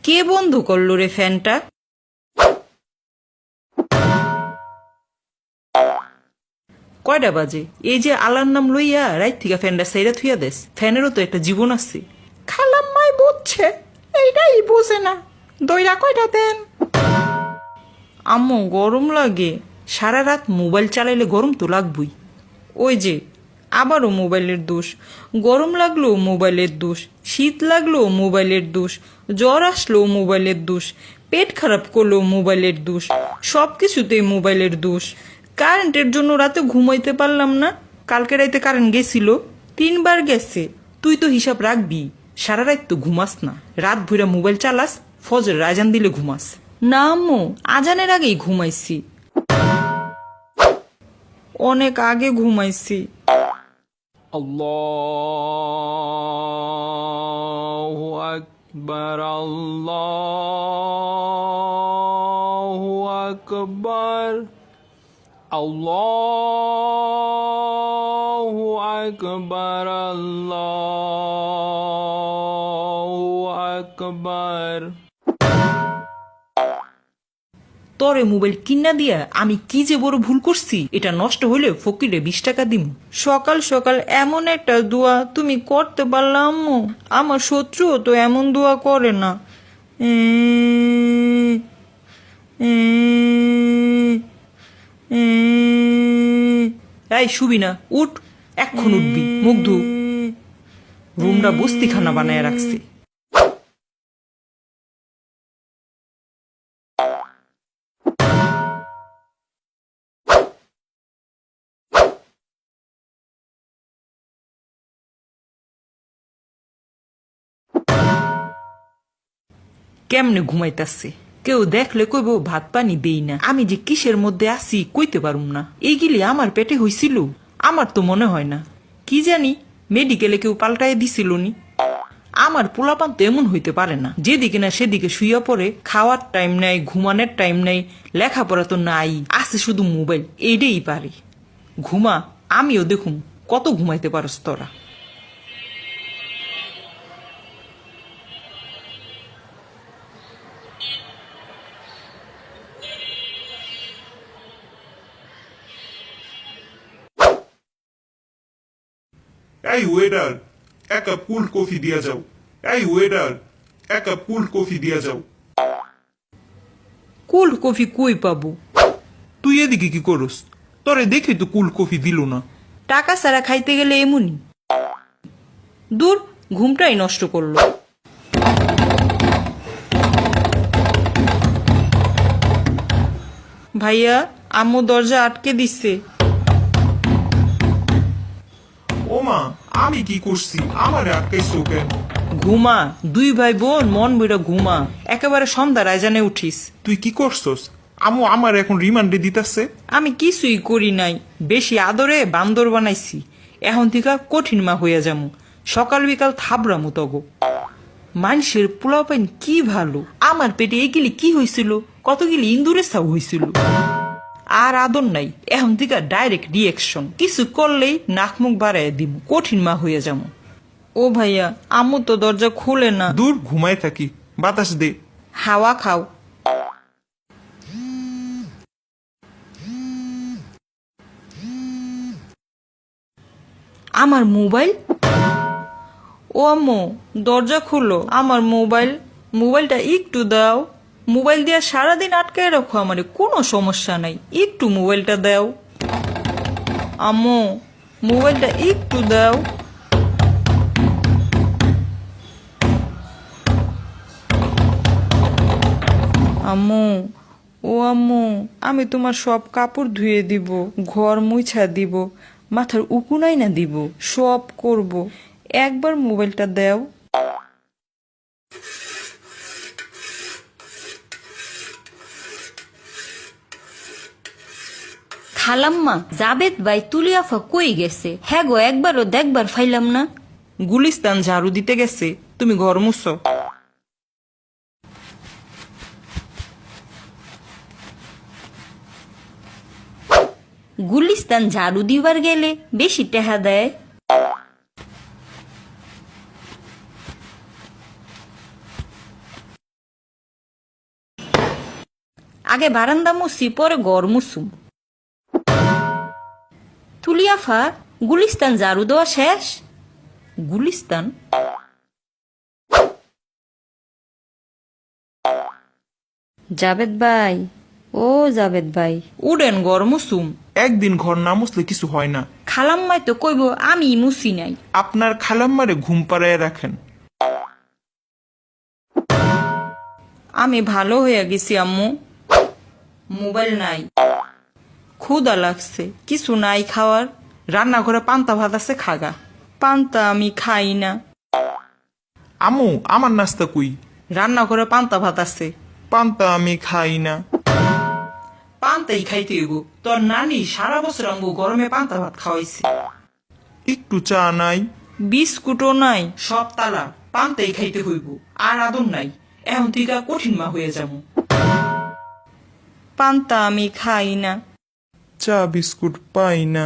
কে বন্ধ করলো রে ফ্যানটা? কয়টা বাজে? এই যে আলার নাম লইয়া রাইত থেকে ফ্যানটা সাইরা থুইয়া দেস। ফ্যানেরও তো একটা জীবন আছে। খালাম্মাই বুঝছে, এইটাই বোঝে না। দইরা কয়টা দেন। আম্মু গরম লাগে। সারা রাত মোবাইল চালাইলে গরম তো লাগবই। ওই যে আবারও মোবাইলের দোষ। গরম লাগলো মোবাইলের দোষ, শীত লাগলো মোবাইলের দোষ, জ্বর আসলো মোবাইলের দোষ, পেট খারাপ করলো মোবাইলের দোষ, সব কিছুতেই মোবাইলের দোষ। কারেন্টের জন্য রাতে ঘুমাইতে পারলাম না। কালকে রাইতে কারেন্ট গেছিল, 3 বার গেছে। তুই তো হিসাব রাখবি, সারা রাত তো ঘুমাস না। রাত ভইরা মোবাইল চালাস, ফজর আজান দিলে ঘুমাস। না আম্মু, আজানের আগেই ঘুমাইছি। অনেক আগে ঘুমাইছি। আল্লাহু আকবার, আল্লাহু আকবার, আল্লাহু আকবার, আল্লাহু আকবার। তোরে মোবাইল কিনা দিয়া আমি কি যে বড় ভুল করছি। এটা নষ্ট হইলে ফকিরে 20 টাকা দিম। সকাল সকাল এমন একটা দোয়া তুমি করতে পারলাম আম্মু? আমার শত্রুও তো এমন দোয়া করে না। এই শুবি না, উঠ। এখন উঠবি, মুখ ধু। রুমটা বস্তিখানা বানায় রাখছি। কেমনে ঘুমাইতাছে, কেউ দেখলে কইব ভাত পানি দেই না। আমি যে কিসের মধ্যে আছি কইতে পারুম না। এইগুলি আমার পেটে হইছিল? আমার তো মনে হয় না। কি জানি মেডিকেলে কেউ পাল্টায় দিছিল নি। আমার পোলাপান তো এমন হইতে পারে না, যেদিকে না সেদিকে শুইয়া পড়ে। খাওয়ার টাইম নাই, ঘুমানোর টাইম নাই, লেখাপড়া তো নাই, আছে শুধু মোবাইল। এইটাই পারে। ঘুমা, আমিও দেখুম কত ঘুমাইতে পারস তোরা। এই ওয়েটার, 1 কাপ কোল্ড কফি দিয়া যাও। এই ওয়েটার, 1 কাপ কোল্ড কফি দিয়া যাও। কোল্ড কফি কই পাবো? তুই এদিকে কি করস? তোরে দেখে তো কোল্ড কফি দিল না। টাকা ছাড়া খাইতে গেলে এমনই। দূর, ঘুমটাই নষ্ট করলো। ভাইয়া, আম্মু দরজা আটকে দিচ্ছে। ও মা, আমি কি করছি? আমারে আটকাইছো কেন? ঘুমা, 2 ভাই বোন মন বইরা ঘুমা। একেবারে সন্ধ্যা রায়জানে উঠিস। তুই কি করছস? আমু আমার এখন রিমান্ডে দিতাছে। আমি কিছুই করি নাই, বেশি আদরে বান্দর বানাইছি। এখন থেকে কঠিন মা হইয়া যামু। সকাল বিকাল থাবরামু তগো। মানুষের পোলাপাইন কি ভালো। আমার পেটে এগুলি কি হয়েছিল? কতগুলি ইন্দুরের ছাউ হয়েছিল। আর আদর নাই, এখন থেকে ডাইরেক্ট রিয়েকশন। কিছু করলেই নাক মুখ বাড়াইয়া দিব, কঠিন মা হইয়া যামু। ও ভাইয়া, আম্মু তো দরজা খুলে না। দূর, ঘুমায় থাকি, বাতাস দে। হাওয়া খাও। আমার মোবাইল। ও আম্মু, দরজা খুলো। আমার মোবাইল, মোবাইলটা একটু দাও। মোবাইল দিয়ে সারাদিন আটকায় রাখো আমারে, কোনো সমস্যা নাই। একটু মোবাইলটা দাও আম্মু, মোবাইলটা একটু দাও। আম্মু, ও আম্মু, আমি তোমার সব কাপড় ধুয়ে দিব, ঘর মুছা দিব, মাথার উকুনাই না দিব, সব করব। একবার মোবাইলটা দাও। খালাম্মা, জাবেদ ভাই তুলিয়াফা কই গেছে? হ্যাঁ গো, একবারও দেখবার ফাইলাম না। গুলিস্তান ঝাড়ু দিতে গেছে, তুমি ঘর মুছো। গুলিস্তান ঝাড়ু দিবার গেলে বেশি টেহা দেয়। আগে বারান্দা মুছি পরে ঘর মুছুম। তুলিয়াফা গুলিস্তান ঝাড়ু দেওয়া শেষ? গুলিস্তান? জাবেদ ভাই, ও জাবেদ ভাই, উডেন ঘর মুসুম। একদিন ঘর না মুছলে কিছু হয় না। খালাম্মাই তো কইব আমি মুছি নাই। আপনার খালাম্মারে ঘুম পাড়ায় রাখেন। আমি ভালো হয়ে গেছি আম্মু। মোবাইল নাই, ক্ষুদা লাগছে, কিছু নাই খাওয়ার। রান্নাঘরে পান্তা ভাত আছে, খাগা। পান্তা আমি খাই না। আমু আমার নাস্তা কুই? রান্নাঘরে পান্তা ভাত আছে। পান্তা আমি খাই না। পান্তাই খাইতে হইব। তোর নানি সারা বছর আমগো গরমে পান্তা ভাত খাওয়াইছে। একটু চা নাই? বিস্কুটও নাই, সব তালা। পান্তাই খাইতে হইব, আর আদর নাই। এখন থেকে কঠিন মা হয়ে যাবো। পান্তা আমি খাই না। চা বিস্কুট পাই না।